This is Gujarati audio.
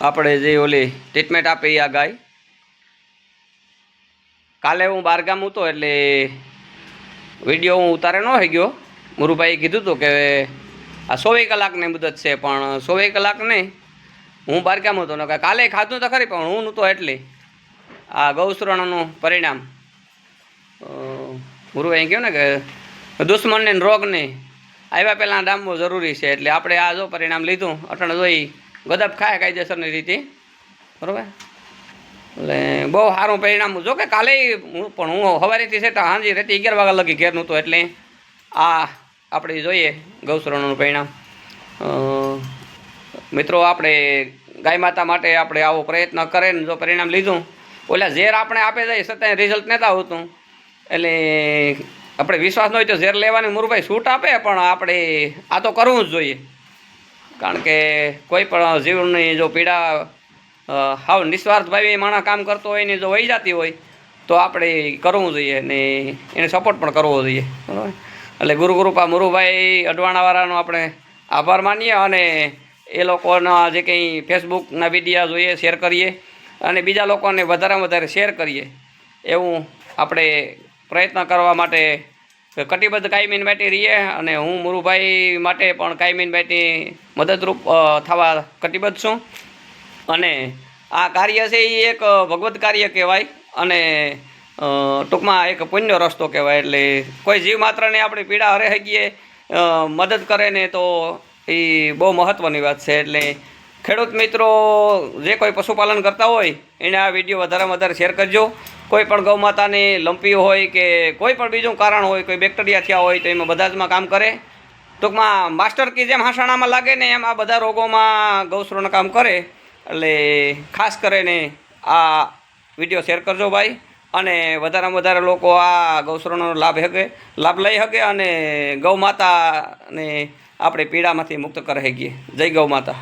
આપણે જે ઓલી ટ્રીટમેન્ટ આપે એ આ ગાય. કાલે હું બહારગામ હતો એટલે વિડીયો હું ઉતારે ન થઈ ગયો. મુરુભાઈએ કીધું હતું કે આ 24 કલાકની મુદત છે, પણ 24 કલાક નહીં, હું બહારગામ હતો ને કાલે ખાધું તો ખરી, પણ હું નહોતો એટલે આ ગૌશ્રણનું પરિણામ મુરુભાઈએ કહ્યું ને કે દુશ્મનને રોગને આવ્યા પહેલાં ડામવું જરૂરી છે. એટલે આપણે આ જો પરિણામ લીધું અટણ જોઈ ગદપ ખાય કાયદેસરની રીતે, બરાબર. એટલે બહુ સારું પરિણામ. જો કે કાલે પણ હું સવારેથી છે તો સાંજે રાતે 11 વાગ્યા લગી ઘેર નહોતો. એટલે આ આપણે જોઈએ ગૌશ્રણનું પરિણામ. મિત્રો, આપણે ગાય માતા માટે આપણે આવો પ્રયત્ન કરે ને જો પરિણામ લીધું, ઓલા ઝેર આપણે આપે જાય છતાંય રિઝલ્ટ નહોતા આવતું. એટલે આપણે વિશ્વાસ ન હોય તો ઝેર લેવાની મુરુભાઈ છૂટ આપે, પણ આપણે આ તો કરવું જ જોઈએ. કારણ કે કોઈ પણ જીવની જો પીડા હાવ નિસ્વાર્થ ભાવે માણસ કામ કરતો હોય ને જો વહી જતી હોય તો આપણે કરવું જોઈએ ને એને સપોર્ટ પણ કરવો જોઈએ, બરાબર. એટલે ગુરુકૃપા મુરુભાઈ અડવાણાવાળાનો આપણે આભાર માનીએ અને એ લોકોના જે કંઈ ફેસબુકના વિડીયો જોઈએ શેર કરીએ અને બીજા લોકોને વધારેમાં વધારે શેર કરીએ એવું આપણે પ્રયત્ન કરવા માટે કટિબદ્ધ કાયમીન માટે રહીએ. અને હું મુરુભાઈ માટે પણ કાયમીન માટે મદદરૂપ થવા કટિબદ્ધ છું. અને આ કાર્ય છે એ એક ભગવત કાર્ય કહેવાય અને ટૂંકમાં એક પુણ્ય રસ્તો કહેવાય. એટલે કોઈ જીવ માત્રને આપણે પીડા હરે હગીએ મદદ કરે ને તો એ બહુ મહત્ત્વની વાત છે. એટલે ખેડૂત મિત્રો જે કોઈ પશુપાલન કરતા હોય એને આ વિડીયો વધારેમાં વધારે શેર કરજો. કોઈ પણ ગૌ માતાને લંપી હોય કે કોઈ પણ બીજું કારણ હોય, કોઈ બેક્ટેરિયા થયા હોય તો એમાં બધા જમાં કામ કરે. ટૂંકમાં માસ્ટર કી જેમ હાંસાણામાં લાગે ને એમ આ બધા રોગોમાં ગૌશ્રણ કામ કરે. એટલે ખાસ કરીને આ વિડીયો શેર કરજો ભાઈ, અને વધારેમાં વધારે લોકો આ ગૌશ્રણનો લાભ લઈ શકે અને ગૌ માતાને આપણે પીડામાંથી મુક્ત કરી શકીએ. જય ગૌ માતા.